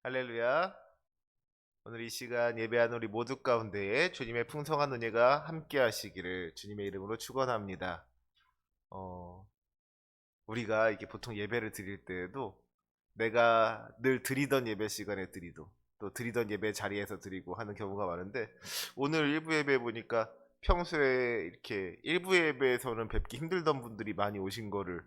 할렐루야. 오늘 이 시간 예배하는 우리 모두 가운데에 주님의 풍성한 은혜가 함께 하시기를 주님의 이름으로 축원합니다. 어, 우리가 이게 보통 예배를 드릴 때에도 내가 늘 드리던 예배 시간에 드리도 또 드리던 예배 자리에서 드리고 하는 경우가 많은데 오늘 일부 예배 보니까 평소에 이렇게 일부 예배에서는 뵙기 힘들던 분들이 많이 오신 거를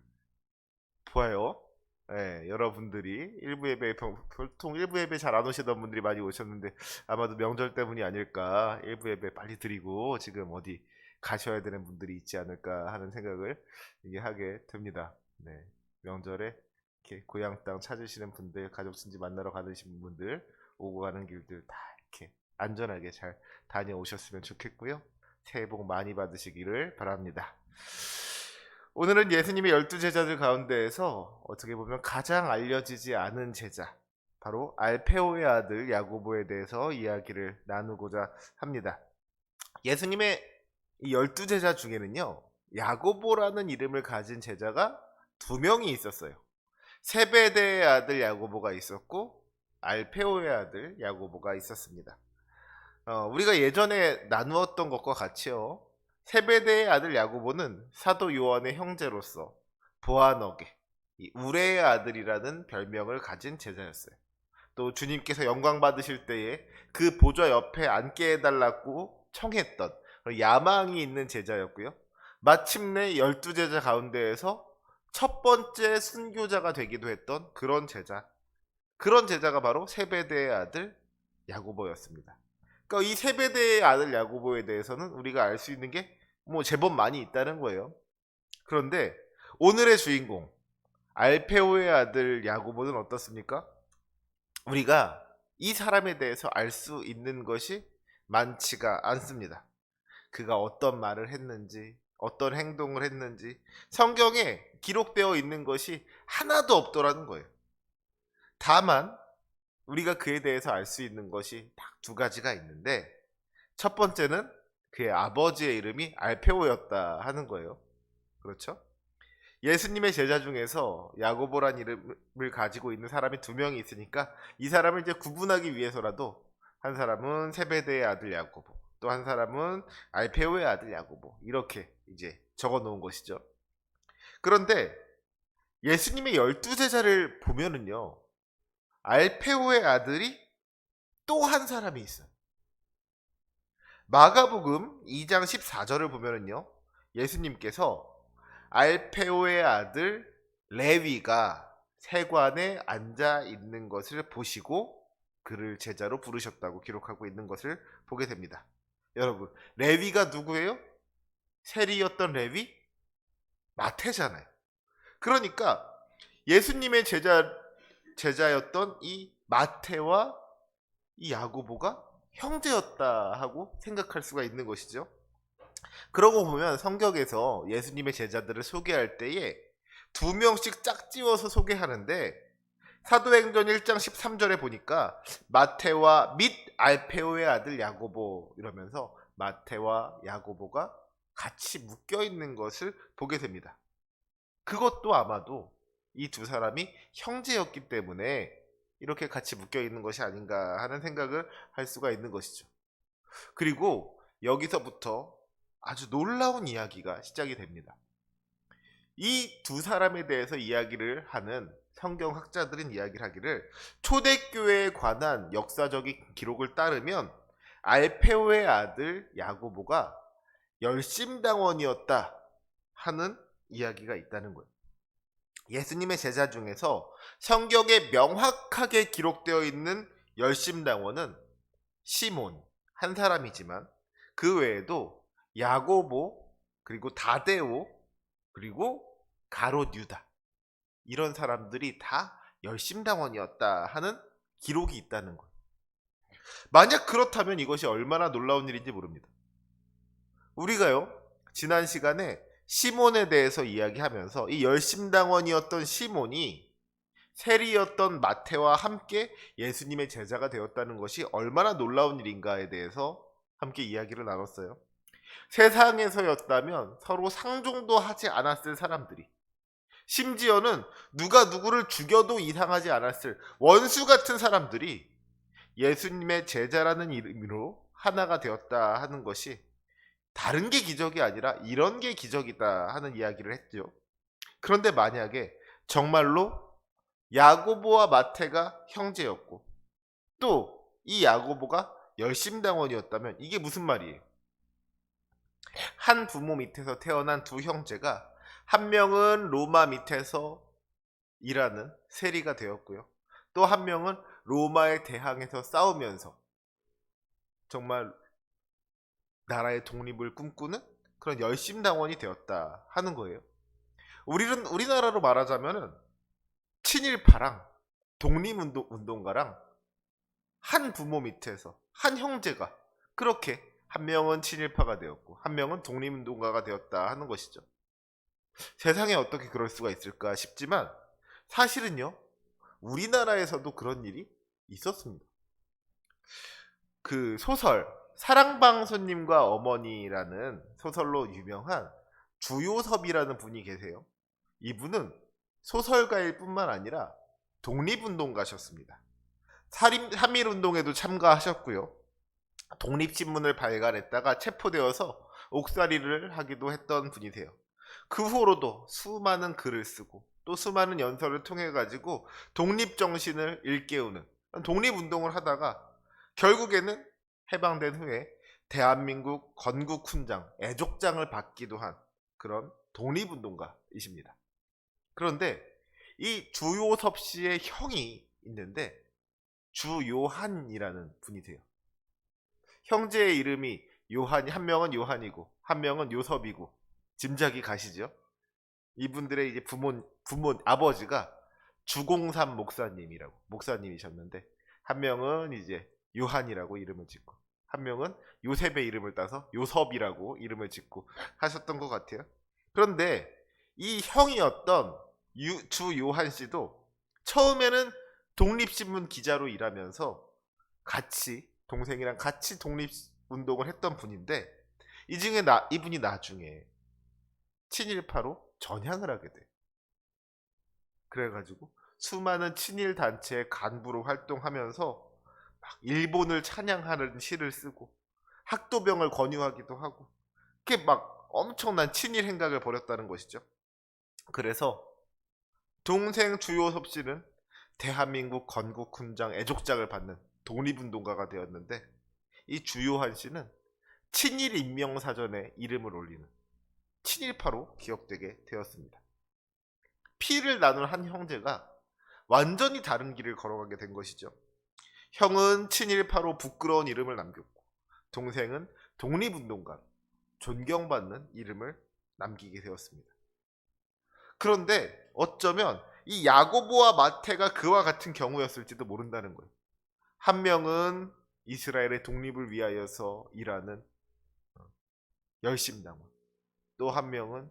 보아요. 예, 여러분들이 일부 예배 보통 일부 예배 잘 안 오시던 분들이 많이 오셨는데 아마도 명절 때문이 아닐까. 일부 예배 빨리 드리고 지금 어디 가셔야 되는 분들이 있지 않을까 하는 생각을 이게 하게 됩니다. 네, 명절에 이렇게 고향 땅 찾으시는 분들, 가족 친지 만나러 가시는 분들, 오고 가는 길들 다 이렇게 안전하게 잘 다녀오셨으면 좋겠고요. 새해 복 많이 받으시기를 바랍니다. 오늘은 예수님의 12제자들 가운데에서 어떻게 보면 가장 알려지지 않은 제자, 바로 알페오의 아들 야고보에 대해서 이야기를 나누고자 합니다. 예수님의 이 12제자 중에는요, 야고보라는 이름을 가진 제자가 두 명이 있었어요. 세베대의 아들 야고보가 있었고 알페오의 아들 야고보가 있었습니다. 우리가 예전에 나누었던 것과 같이요. 세베대의 아들 야고보는 사도 요한의 형제로서 보아너게, 이 우레의 아들이라는 별명을 가진 제자였어요. 또 주님께서 영광 받으실 때에 그 보좌 옆에 앉게 해달라고 청했던 야망이 있는 제자였고요. 마침내 12제자 가운데에서 첫 번째 순교자가 되기도 했던 그런 제자가 바로 세베대의 아들 야고보였습니다. 그러니까 이 세베대의 아들 야고보에 대해서는 우리가 알 수 있는 게 뭐 제법 많이 있다는 거예요. 그런데 오늘의 주인공 알페오의 아들 야고보는 어떻습니까? 우리가 이 사람에 대해서 알 수 있는 것이 많지가 않습니다. 그가 어떤 말을 했는지, 어떤 행동을 했는지 성경에 기록되어 있는 것이 하나도 없더라는 거예요. 다만 우리가 그에 대해서 알 수 있는 것이 딱 두 가지가 있는데, 첫 번째는 그의 아버지의 이름이 알페오였다 하는 거예요. 그렇죠? 예수님의 제자 중에서 야고보란 이름을 가지고 있는 사람이 두 명이 있으니까 이 사람을 이제 구분하기 위해서라도 한 사람은 세베대의 아들 야고보, 또 한 사람은 알페오의 아들 야고보, 이렇게 이제 적어 놓은 것이죠. 그런데 예수님의 12제자를 보면은요, 알페오의 아들이 또 한 사람이 있어요. 마가복음 2장 14절을 보면은요, 예수님께서 알페오의 아들 레위가 세관에 앉아 있는 것을 보시고 그를 제자로 부르셨다고 기록하고 있는 것을 보게 됩니다. 여러분, 레위가 누구예요? 세리였던 레위? 마태잖아요. 그러니까 예수님의 제자였던 이 마태와 이 야고보가 형제였다 하고 생각할 수가 있는 것이죠. 그러고 보면 성경에서 예수님의 제자들을 소개할 때에 두 명씩 짝지어서 소개하는데, 사도행전 1장 13절에 보니까 마테와 및 알페오의 아들 야고보 이러면서 마테와 야고보가 같이 묶여 있는 것을 보게 됩니다. 그것도 아마도 이 두 사람이 형제였기 때문에 이렇게 같이 묶여 있는 것이 아닌가 하는 생각을 할 수가 있는 것이죠. 그리고 여기서부터 아주 놀라운 이야기가 시작이 됩니다. 이 두 사람에 대해서 이야기를 하는 성경학자들은 이야기를 하기를, 초대교회에 관한 역사적인 기록을 따르면 알페오의 아들 야고보가 열심당원이었다 하는 이야기가 있다는 거예요. 예수님의 제자 중에서 성경에 명확하게 기록되어 있는 열심당원은 시몬 한 사람이지만 그 외에도 야고보, 그리고 다데오, 그리고 가롯 유다, 이런 사람들이 다 열심당원이었다 하는 기록이 있다는 거예요. 만약 그렇다면 이것이 얼마나 놀라운 일인지 모릅니다. 우리가요, 지난 시간에 시몬에 대해서 이야기하면서 이 열심당원이었던 시몬이 세리였던 마태와 함께 예수님의 제자가 되었다는 것이 얼마나 놀라운 일인가에 대해서 함께 이야기를 나눴어요. 세상에서였다면 서로 상종도 하지 않았을 사람들이 심지어는 누가 누구를 죽여도 이상하지 않았을 원수 같은 사람들이 예수님의 제자라는 이름으로 하나가 되었다 하는 것이 다른 게 기적이 아니라 이런 게 기적이다 하는 이야기를 했죠. 그런데 만약에 정말로 야고보와 마태가 형제였고 또 이 야고보가 열심당원이었다면 이게 무슨 말이에요? 한 부모 밑에서 태어난 두 형제가 한 명은 로마 밑에서 일하는 세리가 되었고요. 또 한 명은 로마에 대항해서 싸우면서 정말 나라의 독립을 꿈꾸는 그런 열심당원이 되었다 하는 거예요. 우리나라로 말하자면은 친일파랑 독립운동가랑 한 부모 밑에서 한 형제가 그렇게 한 명은 친일파가 되었고 한 명은 독립운동가가 되었다 하는 것이죠. 세상에 어떻게 그럴 수가 있을까 싶지만 사실은요, 우리나라에서도 그런 일이 있었습니다. 그 소설 사랑방손님과 어머니라는 소설로 유명한 주요섭이라는 분이 계세요. 이분은 소설가일 뿐만 아니라 독립운동가셨습니다. 3.1운동에도 참가하셨고요. 독립신문을 발간했다가 체포되어서 옥살이를 하기도 했던 분이세요. 그 후로도 수많은 글을 쓰고 또 수많은 연설을 통해 가지고 독립정신을 일깨우는 독립운동을 하다가 결국에는 해방된 후에 대한민국 건국훈장, 애족장을 받기도 한 그런 독립운동가이십니다. 그런데 이 주요섭 씨의 형이 있는데 주요한이라는 분이세요. 형제의 이름이 요한이, 한 명은 요한이고 한 명은 요섭이고 짐작이 가시죠? 이분들의 이제 부모 아버지가 주공삼 목사님이셨는데 한 명은 이제 요한이라고 이름을 짓고 한 명은 요셉의 이름을 따서 요섭이라고 이름을 짓고 하셨던 것 같아요. 그런데 이 형이었던 주요한 씨도 처음에는 독립신문 기자로 일하면서 동생이랑 같이 독립운동을 했던 분인데 이분이 나중에 친일파로 전향을 하게 돼. 그래가지고 수많은 친일 단체의 간부로 활동하면서 막 일본을 찬양하는 시를 쓰고 학도병을 권유하기도 하고 그게 막 엄청난 친일 행각을 벌였다는 것이죠. 그래서 동생 주요섭 씨는 대한민국 건국훈장 애족장을 받는 독립운동가가 되었는데 이 주요한 씨는 친일 인명사전에 이름을 올리는 친일파로 기억되게 되었습니다. 피를 나눈 한 형제가 완전히 다른 길을 걸어가게 된 것이죠. 형은 친일파로 부끄러운 이름을 남겼고 동생은 독립운동가, 존경받는 이름을 남기게 되었습니다. 그런데 어쩌면 이 야고보와 마태가 그와 같은 경우였을지도 모른다는 거예요. 한 명은 이스라엘의 독립을 위하여서 일하는 열심당원, 또 한 명은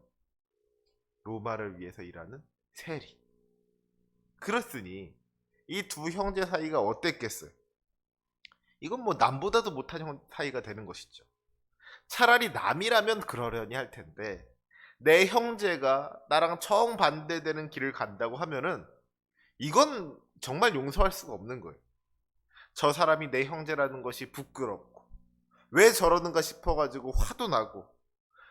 로마를 위해서 일하는 세리. 그렇으니 이 두 형제 사이가 어땠겠어요? 이건 뭐 남보다도 못한 사이가 되는 것이죠. 차라리 남이라면 그러려니 할 텐데 내 형제가 나랑 정반대되는 길을 간다고 하면은 이건 정말 용서할 수가 없는 거예요. 저 사람이 내 형제라는 것이 부끄럽고 왜 저러는가 싶어가지고 화도 나고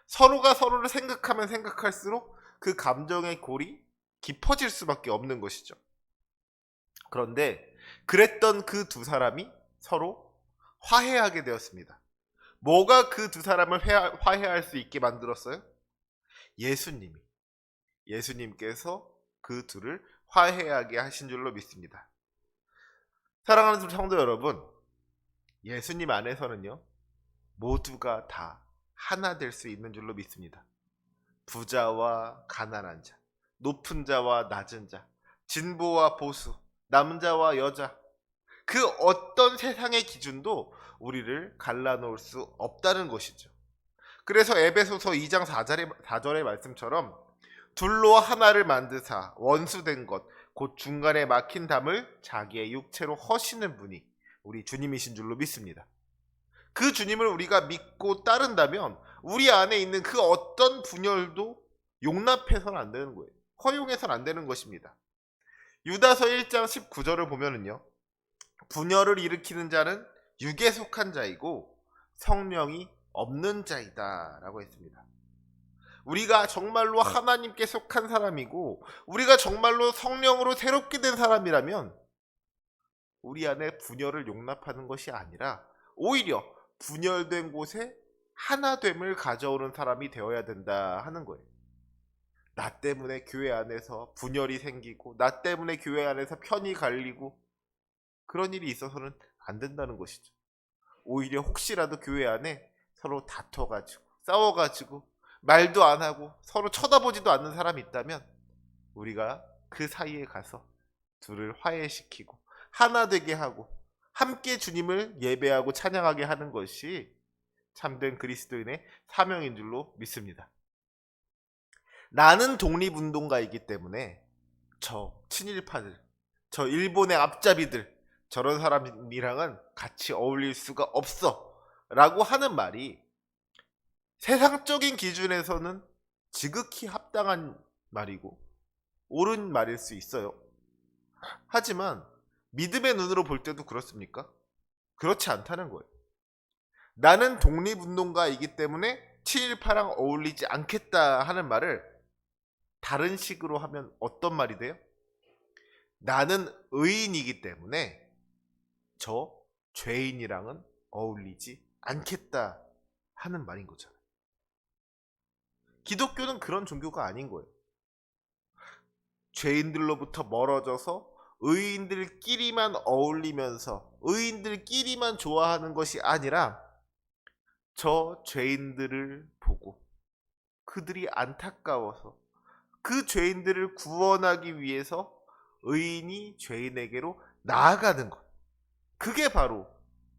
서로가 서로를 생각하면 생각할수록 그 감정의 골이 깊어질 수밖에 없는 것이죠. 그런데 그랬던 그 두 사람이 서로 화해하게 되었습니다. 뭐가 그 두 사람을 화해할 수 있게 만들었어요? 예수님께서 그 둘을 화해하게 하신 줄로 믿습니다. 사랑하는 성도 여러분, 예수님 안에서는요 모두가 다 하나 될 수 있는 줄로 믿습니다. 부자와 가난한 자, 높은 자와 낮은 자, 진보와 보수, 남자와 여자, 그 어떤 세상의 기준도 우리를 갈라놓을 수 없다는 것이죠. 그래서 에베소서 2장 4절의 말씀처럼 둘로 하나를 만드사 원수된 것 곧 중간에 막힌 담을 자기의 육체로 허시는 분이 우리 주님이신 줄로 믿습니다. 그 주님을 우리가 믿고 따른다면 우리 안에 있는 그 어떤 분열도 용납해서는 안 되는 거예요. 허용해서는 안 되는 것입니다. 유다서 1장 19절을 보면은요. 분열을 일으키는 자는 육에 속한 자이고 성령이 없는 자이다 라고 했습니다. 우리가 정말로 하나님께 속한 사람이고 우리가 정말로 성령으로 새롭게 된 사람이라면 우리 안에 분열을 용납하는 것이 아니라 오히려 분열된 곳에 하나됨을 가져오는 사람이 되어야 된다 하는 거예요. 나 때문에 교회 안에서 분열이 생기고 나 때문에 교회 안에서 편이 갈리고 그런 일이 있어서는 안 된다는 것이죠. 오히려 혹시라도 교회 안에 서로 다퉈가지고 싸워가지고 말도 안 하고 서로 쳐다보지도 않는 사람이 있다면 우리가 그 사이에 가서 둘을 화해시키고 하나 되게 하고 함께 주님을 예배하고 찬양하게 하는 것이 참된 그리스도인의 사명인 줄로 믿습니다. 나는 독립운동가이기 때문에 저 친일파들, 저 일본의 앞잡이들 저런 사람이랑은 같이 어울릴 수가 없어 라고 하는 말이 세상적인 기준에서는 지극히 합당한 말이고 옳은 말일 수 있어요. 하지만 믿음의 눈으로 볼 때도 그렇습니까? 그렇지 않다는 거예요. 나는 독립운동가이기 때문에 친일파랑 어울리지 않겠다 하는 말을 다른 식으로 하면 어떤 말이 돼요? 나는 의인이기 때문에 저 죄인이랑은 어울리지 않겠다 하는 말인 거잖아요. 기독교는 그런 종교가 아닌 거예요. 죄인들로부터 멀어져서 의인들끼리만 어울리면서 의인들끼리만 좋아하는 것이 아니라 저 죄인들을 보고 그들이 안타까워서 그 죄인들을 구원하기 위해서 의인이 죄인에게로 나아가는 것. 그게 바로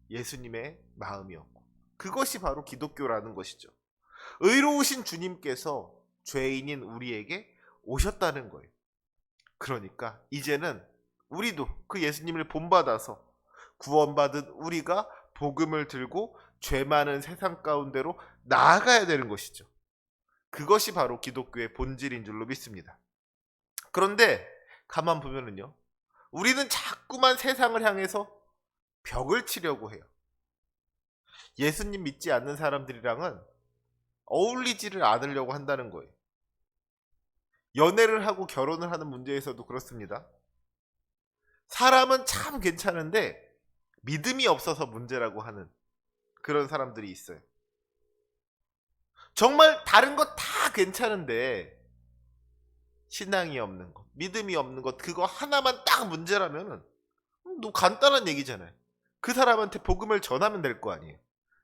예수님의 마음이었고 그것이 바로 기독교라는 것이죠. 의로우신 주님께서 죄인인 우리에게 오셨다는 거예요. 그러니까 이제는 우리도 그 예수님을 본받아서 구원받은 우리가 복음을 들고 죄 많은 세상 가운데로 나아가야 되는 것이죠. 그것이 바로 기독교의 본질인 줄로 믿습니다. 그런데 가만 보면은요, 우리는 자꾸만 세상을 향해서 벽을 치려고 해요. 예수님 믿지 않는 사람들이랑은 어울리지를 않으려고 한다는 거예요. 연애를 하고 결혼을 하는 문제에서도 그렇습니다. 사람은 참 괜찮은데 믿음이 없어서 문제라고 하는 그런 사람들이 있어요. 정말 다른 거 다 괜찮은데 신앙이 없는 것, 믿음이 없는 것 그거 하나만 딱 문제라면은 간단한 얘기잖아요. 그 사람한테 복음을 전하면 될 거 아니에요.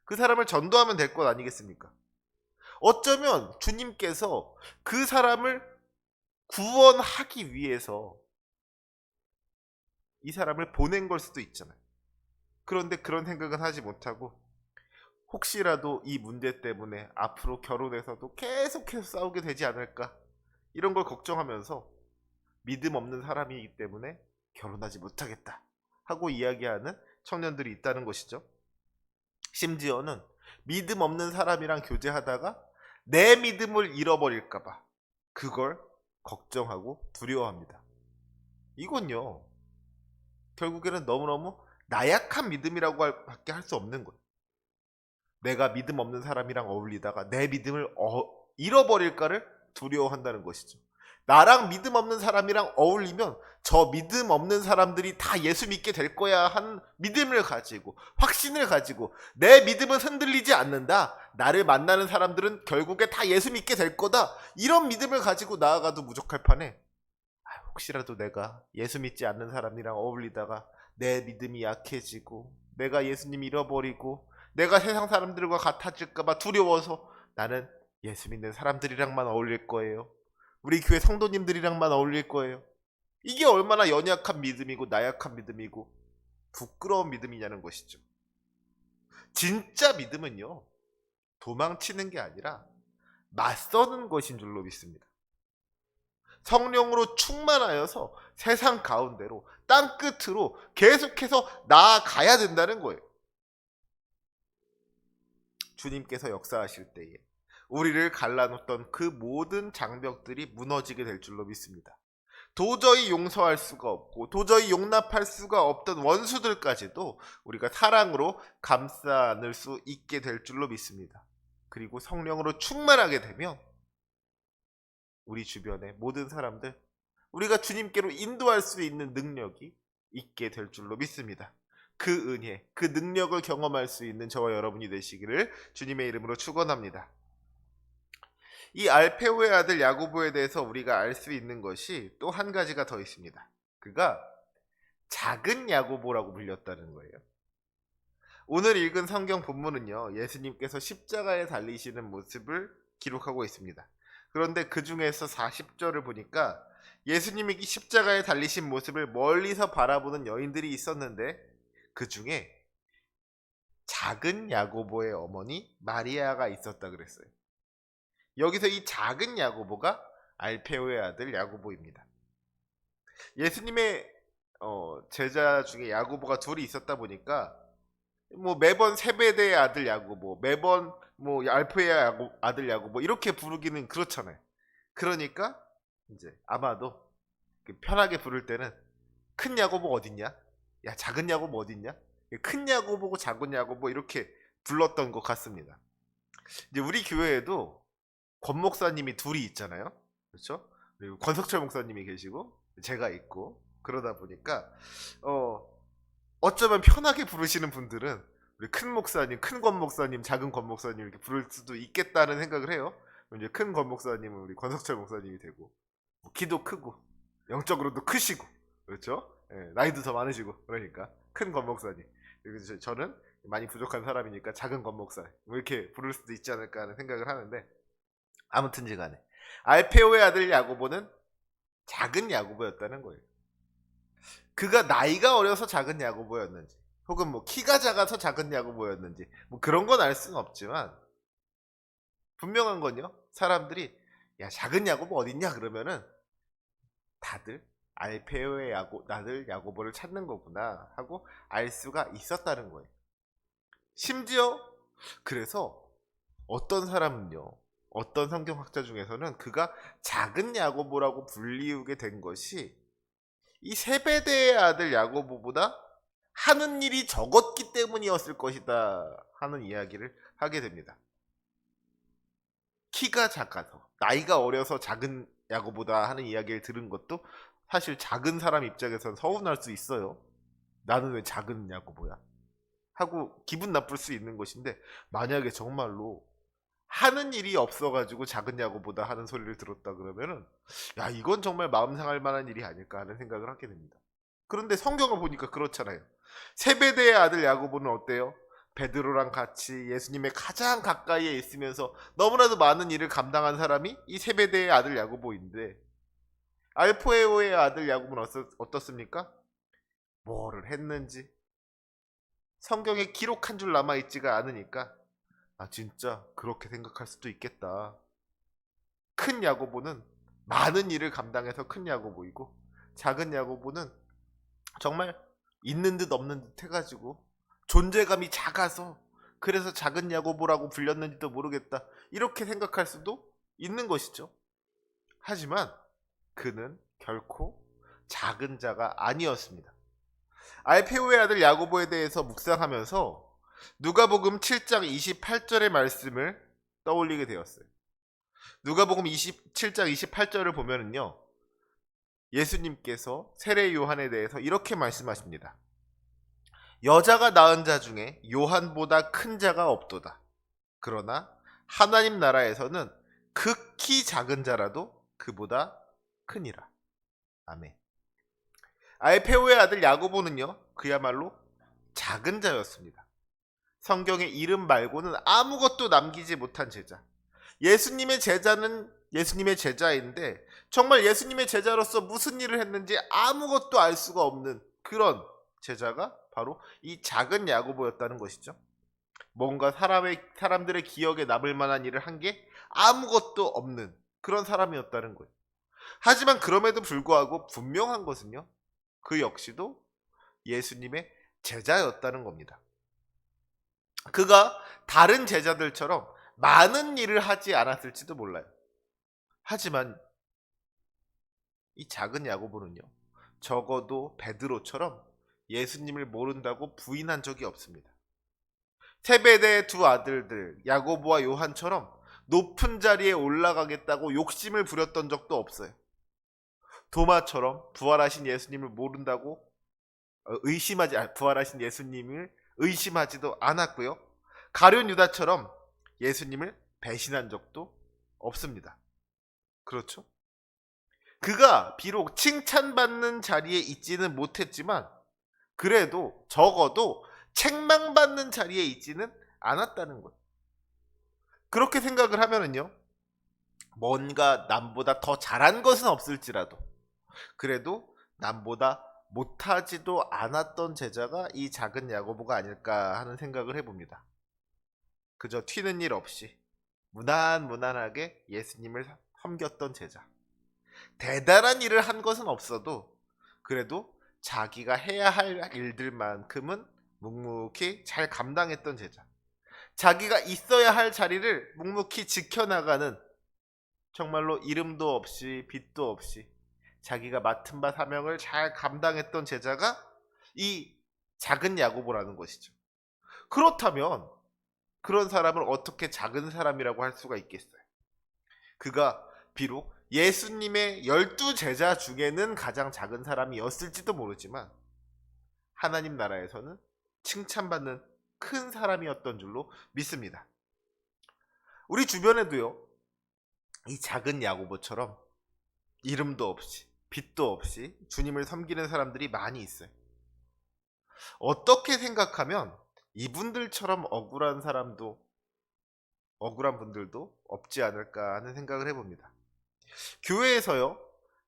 그 사람을 전도하면 될 것 아니겠습니까? 어쩌면 주님께서 그 사람을 구원하기 위해서 이 사람을 보낸 걸 수도 있잖아요. 그런데 그런 생각은 하지 못하고 혹시라도 이 문제 때문에 앞으로 결혼해서도 계속해서 싸우게 되지 않을까 이런 걸 걱정하면서 믿음 없는 사람이기 때문에 결혼하지 못하겠다 하고 이야기하는 청년들이 있다는 것이죠. 심지어는 믿음 없는 사람이랑 교제하다가 내 믿음을 잃어버릴까봐 그걸 걱정하고 두려워합니다. 이건요 결국에는 너무너무 나약한 믿음이라고 밖에 할 수 없는 거예요. 내가 믿음 없는 사람이랑 어울리다가 내 믿음을 잃어버릴까를 두려워한다는 것이죠. 나랑 믿음 없는 사람이랑 어울리면 저 믿음 없는 사람들이 다 예수 믿게 될 거야 한 믿음을 가지고 확신을 가지고 내 믿음은 흔들리지 않는다. 나를 만나는 사람들은 결국에 다 예수 믿게 될 거다. 이런 믿음을 가지고 나아가도 부족할 판에 혹시라도 내가 예수 믿지 않는 사람이랑 어울리다가 내 믿음이 약해지고 내가 예수님 잃어버리고 내가 세상 사람들과 같아질까봐 두려워서 나는 예수 믿는 사람들이랑만 어울릴 거예요. 우리 교회 성도님들이랑만 어울릴 거예요. 이게 얼마나 연약한 믿음이고 나약한 믿음이고 부끄러운 믿음이냐는 것이죠. 진짜 믿음은요 도망치는 게 아니라 맞서는 것인 줄로 믿습니다. 성령으로 충만하여서 세상 가운데로 땅끝으로 계속해서 나아가야 된다는 거예요. 주님께서 역사하실 때에 우리를 갈라놓던 그 모든 장벽들이 무너지게 될 줄로 믿습니다. 도저히 용서할 수가 없고 도저히 용납할 수가 없던 원수들까지도 우리가 사랑으로 감싸 안을 수 있게 될 줄로 믿습니다. 그리고 성령으로 충만하게 되면 우리 주변의 모든 사람들, 우리가 주님께로 인도할 수 있는 능력이 있게 될 줄로 믿습니다. 그 은혜, 그 능력을 경험할 수 있는 저와 여러분이 되시기를 주님의 이름으로 축원합니다. 이 알페오의 아들 야고보에 대해서 우리가 알 수 있는 것이 또 한 가지가 더 있습니다. 그가 작은 야고보라고 불렸다는 거예요. 오늘 읽은 성경 본문은요, 예수님께서 십자가에 달리시는 모습을 기록하고 있습니다. 그런데 그 중에서 40절을 보니까 예수님이 십자가에 달리신 모습을 멀리서 바라보는 여인들이 있었는데 그 중에 작은 야고보의 어머니 마리아가 있었다 그랬어요. 여기서 이 작은 야고보가 알페오의 아들 야고보입니다. 예수님의 제자 중에 야고보가 둘이 있었다 보니까 뭐 매번 세베대의 아들 야고보, 매번 뭐 알페오의 아들 야고보 이렇게 부르기는 그렇잖아요. 그러니까 이제 아마도 편하게 부를 때는 큰 야고보 어딨냐? 야, 작은 야고보 어딨냐? 큰 야고보고 작은 야고보 이렇게 불렀던 것 같습니다. 이제 우리 교회에도 권 목사님이 둘이 있잖아요. 그렇죠? 그리고 권석철 목사님이 계시고 제가 있고 그러다 보니까 어쩌면 편하게 부르시는 분들은 우리 큰 목사님, 큰 권 목사님, 작은 권 목사님 이렇게 부를 수도 있겠다는 생각을 해요. 이제 큰 권 목사님은 우리 권석철 목사님이 되고 키도 크고 영적으로도 크시고 그렇죠? 예, 나이도 더 많으시고 그러니까 큰 권 목사님. 그리고 저는 많이 부족한 사람이니까 작은 권 목사 뭐 이렇게 부를 수도 있지 않을까 하는 생각을 하는데 아무튼지 간에 알페오의 아들 야고보는 작은 야고보였다는 거예요. 그가 나이가 어려서 작은 야고보였는지 혹은 뭐 키가 작아서 작은 야고보였는지 뭐 그런 건 알 수는 없지만 분명한 건요. 사람들이 야 작은 야고보 어딨냐 그러면은 다들 알페오의 아들 야고보를 찾는 거구나 하고 알 수가 있었다는 거예요. 심지어 그래서 어떤 사람은요. 어떤 성경학자 중에서는 그가 작은 야고보라고 불리우게 된 것이 이 세베대의 아들 야고보보다 하는 일이 적었기 때문이었을 것이다 하는 이야기를 하게 됩니다. 키가 작아서 나이가 어려서 작은 야고보다 하는 이야기를 들은 것도 사실 작은 사람 입장에서는 서운할 수 있어요. 나는 왜 작은 야고보야? 하고 기분 나쁠 수 있는 것인데 만약에 정말로 하는 일이 없어가지고 작은 야고보다 하는 소리를 들었다 그러면은 야 이건 정말 마음 상할 만한 일이 아닐까 하는 생각을 하게 됩니다. 그런데 성경을 보니까 그렇잖아요. 세베대의 아들 야고보는 어때요? 베드로랑 같이 예수님의 가장 가까이에 있으면서 너무나도 많은 일을 감당한 사람이 이 세베대의 아들 야고보인데 알포에오의 아들 야고보는 어떻습니까? 뭐를 했는지 성경에 기록한 줄 남아있지가 않으니까 아 진짜 그렇게 생각할 수도 있겠다. 큰 야고보는 많은 일을 감당해서 큰 야고보이고 작은 야고보는 정말 있는 듯 없는 듯 해가지고 존재감이 작아서 그래서 작은 야고보라고 불렸는지도 모르겠다 이렇게 생각할 수도 있는 것이죠. 하지만 그는 결코 작은 자가 아니었습니다. 알페오의 아들 야고보에 대해서 묵상하면서 누가복음 7장 28절의 말씀을 떠올리게 되었어요. 누가복음 7장 28절을 보면은요. 예수님께서 세례 요한에 대해서 이렇게 말씀하십니다. 여자가 낳은 자 중에 요한보다 큰 자가 없도다. 그러나 하나님 나라에서는 극히 작은 자라도 그보다 크니라. 아멘. 알페오의 아들 야고보는요. 그야말로 작은 자였습니다. 성경의 이름 말고는 아무것도 남기지 못한 제자. 예수님의 제자는 예수님의 제자인데 정말 예수님의 제자로서 무슨 일을 했는지 아무것도 알 수가 없는 그런 제자가 바로 이 작은 야고보였다는 것이죠. 뭔가 사람들의 기억에 남을 만한 일을 한 게 아무것도 없는 그런 사람이었다는 거예요. 하지만 그럼에도 불구하고 분명한 것은요. 그 역시도 예수님의 제자였다는 겁니다. 그가 다른 제자들처럼 많은 일을 하지 않았을지도 몰라요. 하지만 이 작은 야고보는요, 적어도 베드로처럼 예수님을 모른다고 부인한 적이 없습니다. 세베대의 두 아들들 야고보와 요한처럼 높은 자리에 올라가겠다고 욕심을 부렸던 적도 없어요. 도마처럼 부활하신 예수님을 모른다고 부활하신 예수님을 의심하지도 않았고요. 가룟 유다처럼 예수님을 배신한 적도 없습니다. 그렇죠? 그가 비록 칭찬받는 자리에 있지는 못했지만 그래도 적어도 책망받는 자리에 있지는 않았다는 것. 그렇게 생각을 하면은요, 뭔가 남보다 더 잘한 것은 없을지라도 그래도 남보다 못하지도 않았던 제자가 이 작은 야고보가 아닐까 하는 생각을 해봅니다. 그저 튀는 일 없이 무난무난하게 예수님을 섬겼던 제자. 대단한 일을 한 것은 없어도 그래도 자기가 해야 할 일들만큼은 묵묵히 잘 감당했던 제자. 자기가 있어야 할 자리를 묵묵히 지켜나가는, 정말로 이름도 없이 빛도 없이 자기가 맡은 바 사명을 잘 감당했던 제자가 이 작은 야고보라는 것이죠. 그렇다면 그런 사람을 어떻게 작은 사람이라고 할 수가 있겠어요? 그가 비록 예수님의 12제자 중에는 가장 작은 사람이었을지도 모르지만 하나님 나라에서는 칭찬받는 큰 사람이었던 줄로 믿습니다. 우리 주변에도요, 이 작은 야고보처럼 이름도 없이 빛도 없이 주님을 섬기는 사람들이 많이 있어요. 어떻게 생각하면 이분들처럼 억울한 분들도 없지 않을까 하는 생각을 해봅니다. 교회에서요,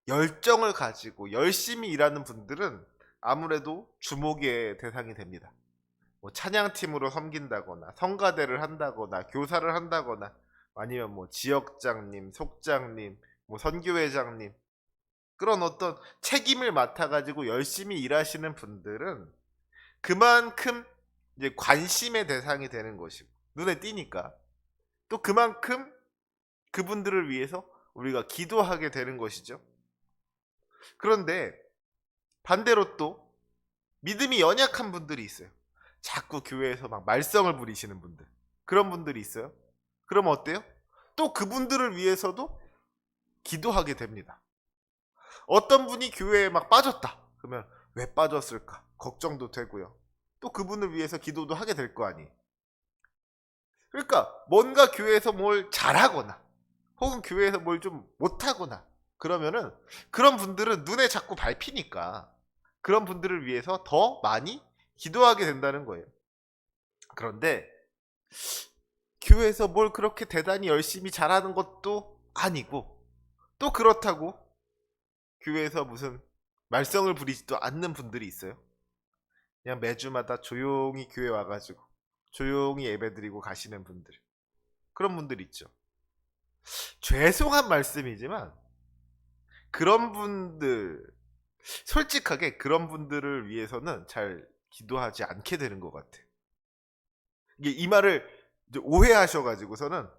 열정을 가지고 열심히 일하는 분들은 아무래도 주목의 대상이 됩니다. 뭐 찬양팀으로 섬긴다거나 성가대를 한다거나 교사를 한다거나 아니면 뭐 지역장님, 속장님, 뭐 선교회장님, 그런 어떤 책임을 맡아가지고 열심히 일하시는 분들은 그만큼 이제 관심의 대상이 되는 것이고 눈에 띄니까 또 그만큼 그분들을 위해서 우리가 기도하게 되는 것이죠. 그런데 반대로 또 믿음이 연약한 분들이 있어요. 자꾸 교회에서 막 말썽을 부리시는 분들, 그런 분들이 있어요. 그럼 어때요? 또 그분들을 위해서도 기도하게 됩니다. 어떤 분이 교회에 막 빠졌다 그러면 왜 빠졌을까 걱정도 되고요. 또 그분을 위해서 기도도 하게 될 거 아니에요. 그러니까 뭔가 교회에서 뭘 잘하거나 혹은 교회에서 뭘 좀 못하거나 그러면은 그런 분들은 눈에 자꾸 밟히니까 그런 분들을 위해서 더 많이 기도하게 된다는 거예요. 그런데 교회에서 뭘 그렇게 대단히 열심히 잘하는 것도 아니고 또 그렇다고 교회에서 무슨 말썽을 부리지도 않는 분들이 있어요. 그냥 매주마다 조용히 교회 와가지고 조용히 예배드리고 가시는 분들, 그런 분들 있죠. 죄송한 말씀이지만 그런 분들, 솔직하게 그런 분들을 위해서는 잘 기도하지 않게 되는 것 같아. 이게 이 말을 이제 오해하셔가지고서는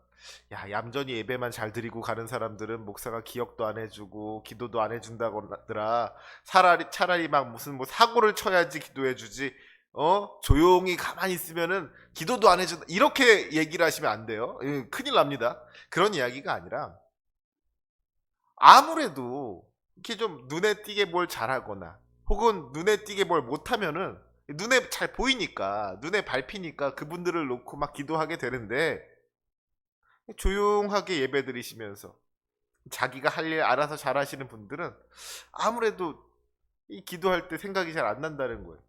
야, 얌전히 예배만 잘 드리고 가는 사람들은 목사가 기억도 안 해주고 기도도 안 해준다더라. 차라리 막 무슨 뭐 사고를 쳐야지 기도해주지. 조용히 가만히 있으면은 기도도 안 해준다. 이렇게 얘기를 하시면 안 돼요. 큰일 납니다. 그런 이야기가 아니라 아무래도 이렇게 좀 눈에 띄게 뭘 잘하거나 혹은 눈에 띄게 뭘 못하면은 눈에 잘 보이니까 눈에 밟히니까 그분들을 놓고 막 기도하게 되는데 조용하게 예배 드리시면서 자기가 할 일 알아서 잘 하시는 분들은 아무래도 이 기도할 때 생각이 잘 안 난다는 거예요.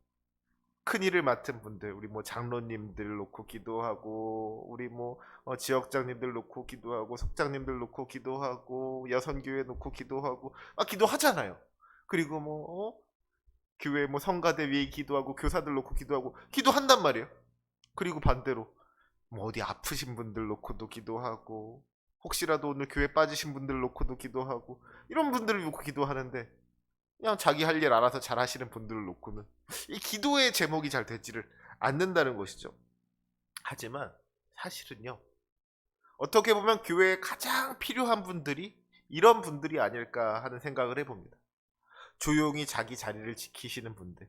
큰 일을 맡은 분들, 우리 뭐 장로님들 놓고 기도하고 우리 뭐 지역장님들 놓고 기도하고 속장님들 놓고 기도하고 여선교회 놓고 기도하고 기도하잖아요. 그리고 뭐 교회 뭐 성가대 위에 기도하고 교사들 놓고 기도하고 기도한단 말이에요. 그리고 반대로 뭐 어디 아프신 분들 놓고도 기도하고 혹시라도 오늘 교회 빠지신 분들 놓고도 기도하고 이런 분들을 놓고 기도하는데 그냥 자기 할 일 알아서 잘 하시는 분들을 놓고는 이 기도의 제목이 잘 되지를 않는다는 것이죠. 하지만 사실은요, 어떻게 보면 교회에 가장 필요한 분들이 이런 분들이 아닐까 하는 생각을 해봅니다. 조용히 자기 자리를 지키시는 분들,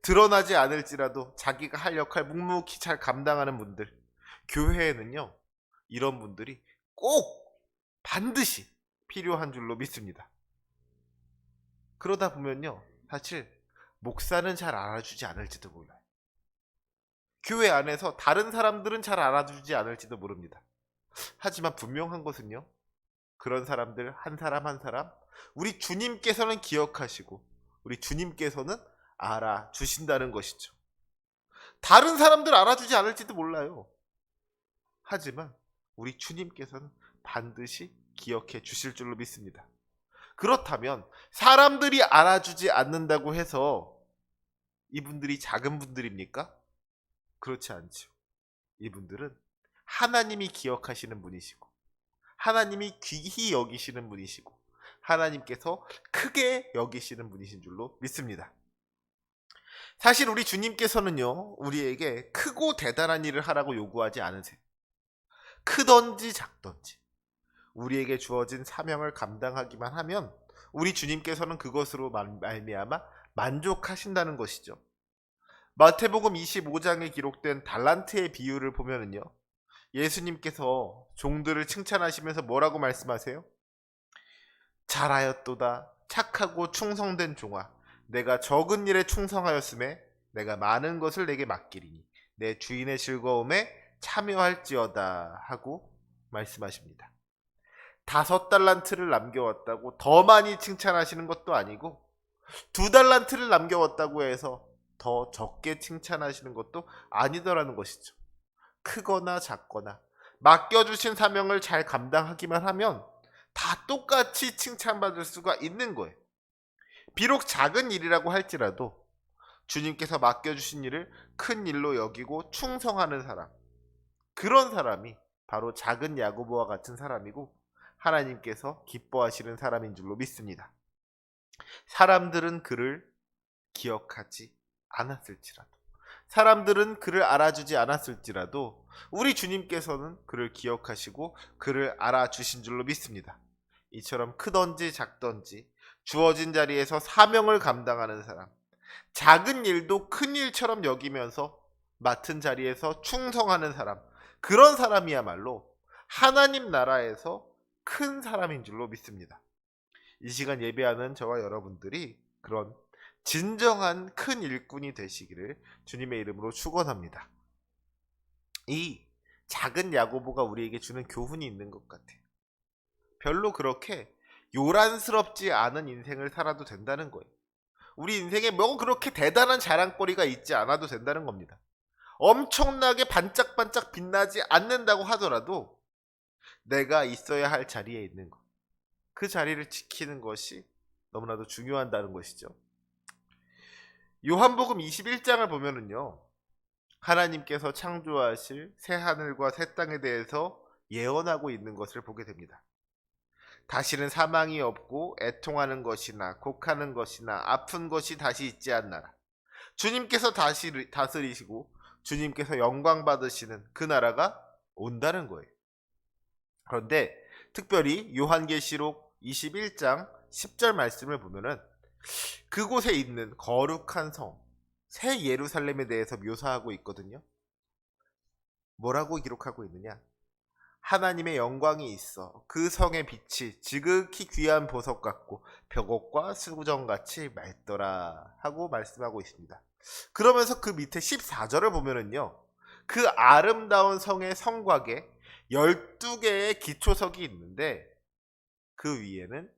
드러나지 않을지라도 자기가 할 역할 묵묵히 잘 감당하는 분들, 교회에는요 이런 분들이 꼭 반드시 필요한 줄로 믿습니다. 그러다 보면요 사실 목사는 잘 알아주지 않을지도 몰라요. 교회 안에서 다른 사람들은 잘 알아주지 않을지도 모릅니다. 하지만 분명한 것은요, 그런 사람들 한 사람 한 사람 우리 주님께서는 기억하시고 우리 주님께서는 알아주신다는 것이죠. 다른 사람들 알아주지 않을지도 몰라요. 하지만 우리 주님께서는 반드시 기억해 주실 줄로 믿습니다. 그렇다면 사람들이 알아주지 않는다고 해서 이분들이 작은 분들입니까? 그렇지 않죠. 이분들은 하나님이 기억하시는 분이시고 하나님이 귀히 여기시는 분이시고 하나님께서 크게 여기시는 분이신 줄로 믿습니다. 사실 우리 주님께서는요 우리에게 크고 대단한 일을 하라고 요구하지 않으세요. 크던지 작던지 우리에게 주어진 사명을 감당하기만 하면 우리 주님께서는 그것으로 말미암아 만족하신다는 것이죠. 마태복음 25장에 기록된 달란트의 비유를 보면은요 예수님께서 종들을 칭찬하시면서 뭐라고 말씀하세요? 잘하였도다 착하고 충성된 종아, 내가 적은 일에 충성하였음에 내가 많은 것을 내게 맡기리니 내 주인의 즐거움에 참여할지어다 하고 말씀하십니다. 5달란트를 남겨왔다고 더 많이 칭찬하시는 것도 아니고 2달란트를 남겨왔다고 해서 더 적게 칭찬하시는 것도 아니더라는 것이죠. 크거나 작거나 맡겨주신 사명을 잘 감당하기만 하면 다 똑같이 칭찬받을 수가 있는 거예요. 비록 작은 일이라고 할지라도 주님께서 맡겨주신 일을 큰 일로 여기고 충성하는 사람, 그런 사람이 바로 작은 야고보와 같은 사람이고 하나님께서 기뻐하시는 사람인 줄로 믿습니다. 사람들은 그를 기억하지 않았을지라도, 사람들은 그를 알아주지 않았을지라도 우리 주님께서는 그를 기억하시고 그를 알아주신 줄로 믿습니다. 이처럼 크던지 작던지 주어진 자리에서 사명을 감당하는 사람, 작은 일도 큰 일처럼 여기면서 맡은 자리에서 충성하는 사람, 그런 사람이야말로 하나님 나라에서 큰 사람인 줄로 믿습니다. 이 시간 예배하는 저와 여러분들이 그런 진정한 큰 일꾼이 되시기를 주님의 이름으로 축원합니다. 이 작은 야고보가 우리에게 주는 교훈이 있는 것 같아요. 별로 그렇게 요란스럽지 않은 인생을 살아도 된다는 거예요. 우리 인생에 뭐 그렇게 대단한 자랑거리가 있지 않아도 된다는 겁니다. 엄청나게 반짝반짝 빛나지 않는다고 하더라도 내가 있어야 할 자리에 있는 것, 그 자리를 지키는 것이 너무나도 중요하다는 것이죠. 요한복음 21장을 보면은요 하나님께서 창조하실 새 하늘과 새 땅에 대해서 예언하고 있는 것을 보게 됩니다. 다시는 사망이 없고 애통하는 것이나 곡하는 것이나 아픈 것이 다시 있지 않나라. 주님께서 다시 다스리시고 주님께서 영광 받으시는 그 나라가 온다는 거예요. 그런데 특별히 요한계시록 21장 10절 말씀을 보면은 그곳에 있는 거룩한 성, 새 예루살렘에 대해서 묘사하고 있거든요. 뭐라고 기록하고 있느냐? 하나님의 영광이 있어 그 성의 빛이 지극히 귀한 보석 같고 벽옥과 수정같이 맑더라 하고 말씀하고 있습니다. 그러면서 그 밑에 14절을 보면은요 그 아름다운 성의 성곽에 12개의 기초석이 있는데 그 위에는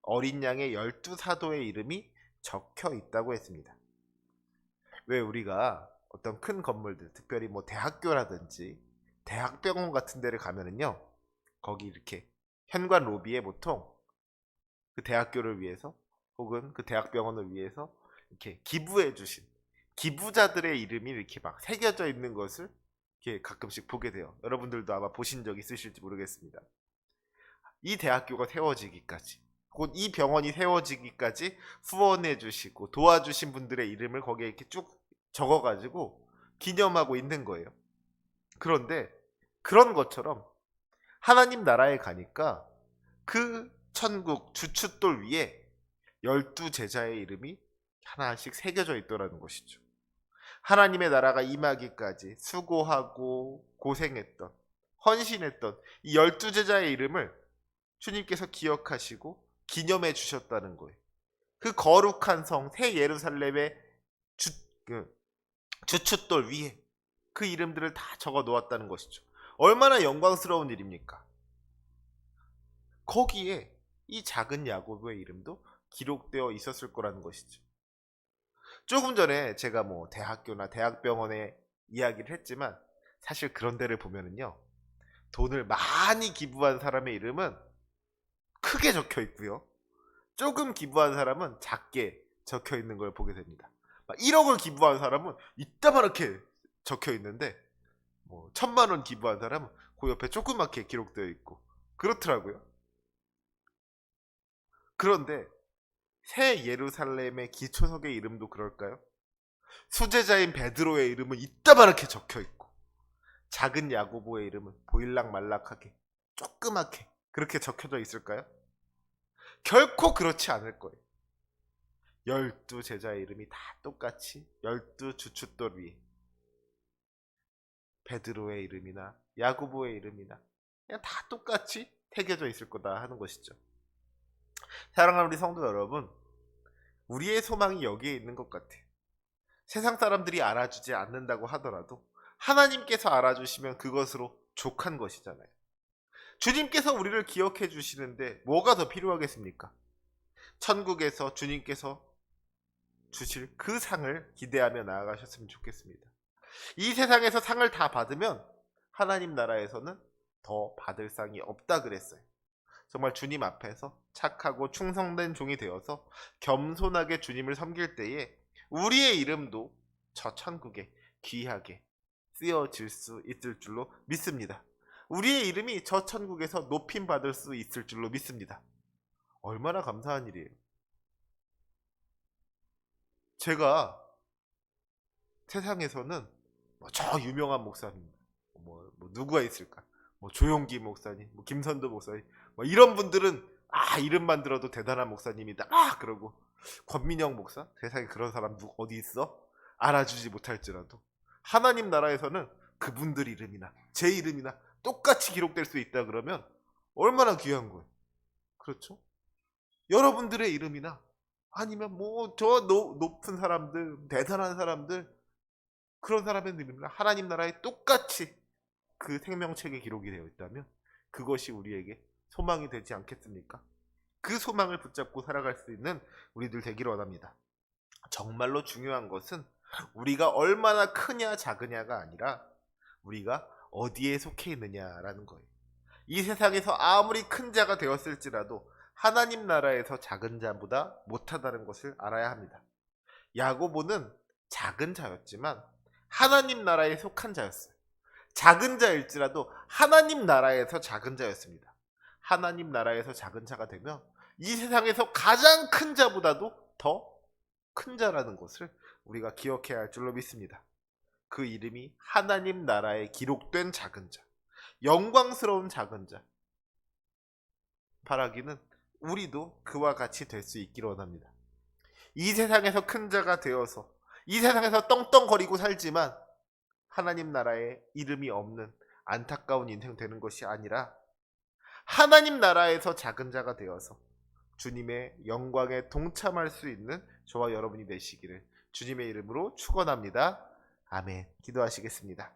어린 양의 12사도의 이름이 적혀 있다고 했습니다. 왜 우리가 어떤 큰 건물들, 특별히 뭐 대학교라든지 대학병원 같은 데를 가면은요 거기 이렇게 현관 로비에 보통 그 대학교를 위해서 혹은 그 대학병원을 위해서 이렇게 기부해 주신 기부자들의 이름이 이렇게 막 새겨져 있는 것을 이렇게 가끔씩 보게 돼요. 여러분들도 아마 보신 적 있으실지 모르겠습니다. 이 대학교가 세워지기까지 곧 이 병원이 세워지기까지 후원해 주시고 도와주신 분들의 이름을 거기에 이렇게 쭉 적어가지고 기념하고 있는 거예요. 그런데 그런 것처럼 하나님 나라에 가니까 그 천국 주춧돌 위에 12제자의 이름이 하나씩 새겨져 있더라는 것이죠. 하나님의 나라가 임하기까지 수고하고 고생했던, 헌신했던 이 12제자의 이름을 주님께서 기억하시고 기념해 주셨다는 거예요. 그 거룩한 성 새 예루살렘의 그 주춧돌 위에 그 이름들을 다 적어 놓았다는 것이죠. 얼마나 영광스러운 일입니까? 거기에 이 작은 야고보의 이름도 기록되어 있었을 거라는 것이죠. 조금 전에 제가 뭐 대학교나 대학병원에 이야기를 했지만 사실 그런 데를 보면은요, 돈을 많이 기부한 사람의 이름은 크게 적혀 있고요, 조금 기부한 사람은 작게 적혀 있는 걸 보게 됩니다. 1억을 기부한 사람은 이따만하게 적혀 있는데, 뭐 1,000만 원 기부한 사람은 그 옆에 조그맣게 기록되어 있고 그렇더라고요. 그런데 새 예루살렘의 기초석의 이름도 그럴까요? 수제자인 베드로의 이름은 이따만하게 적혀 있고, 작은 야고보의 이름은 보일락말락하게 조그맣게 그렇게 적혀져 있을까요? 결코 그렇지 않을 거예요. 12제자의 이름이 다 똑같이 12 주춧돌 위에 베드로의 이름이나 야고보의 이름이나 그냥 다 똑같이 새겨져 있을 거다 하는 것이죠. 사랑하는 우리 성도 여러분, 우리의 소망이 여기에 있는 것 같아요. 세상 사람들이 알아주지 않는다고 하더라도 하나님께서 알아주시면 그것으로 족한 것이잖아요. 주님께서 우리를 기억해 주시는데 뭐가 더 필요하겠습니까? 천국에서 주님께서 주실 그 상을 기대하며 나아가셨으면 좋겠습니다. 이 세상에서 상을 다 받으면 하나님 나라에서는 더 받을 상이 없다 그랬어요. 정말 주님 앞에서 착하고 충성된 종이 되어서 겸손하게 주님을 섬길 때에 우리의 이름도 저 천국에 귀하게 쓰여질 수 있을 줄로 믿습니다. 우리의 이름이 저 천국에서 높임 받을 수 있을 줄로 믿습니다. 얼마나 감사한 일이에요. 제가 세상에서는 저 유명한 목사님, 누구가 있을까? 조용기 목사님, 김선도 목사님, 이런 분들은 이름만 들어도 대단한 목사님이다. 그러고 권민영 목사, 세상에 그런 사람 어디 있어? 알아주지 못할지라도 하나님 나라에서는 그분들 이름이나 제 이름이나 똑같이 기록될 수 있다 그러면 얼마나 귀한 거예요. 그렇죠? 여러분들의 이름이나 아니면 저 높은 사람들, 대단한 사람들, 그런 사람의 이름이나 하나님 나라에 똑같이 그 생명책에 기록이 되어 있다면 그것이 우리에게 소망이 되지 않겠습니까? 그 소망을 붙잡고 살아갈 수 있는 우리들 되기를 원합니다. 정말로 중요한 것은 우리가 얼마나 크냐 작으냐가 아니라 우리가 어디에 속해 있느냐라는 거예요. 이 세상에서 아무리 큰 자가 되었을지라도 하나님 나라에서 작은 자보다 못하다는 것을 알아야 합니다. 야고보는 작은 자였지만 하나님 나라에 속한 자였어요. 작은 자일지라도 하나님 나라에서 작은 자였습니다. 하나님 나라에서 작은 자가 되면 이 세상에서 가장 큰 자보다도 더 큰 자라는 것을 우리가 기억해야 할 줄로 믿습니다. 그 이름이 하나님 나라에 기록된 작은 자, 영광스러운 작은 자. 바라기는 우리도 그와 같이 될 수 있기를 원합니다. 이 세상에서 큰 자가 되어서 이 세상에서 떵떵거리고 살지만 하나님 나라에 이름이 없는 안타까운 인생 되는 것이 아니라 하나님 나라에서 작은 자가 되어서 주님의 영광에 동참할 수 있는 저와 여러분이 되시기를 주님의 이름으로 축원합니다. 아멘. 기도하시겠습니다.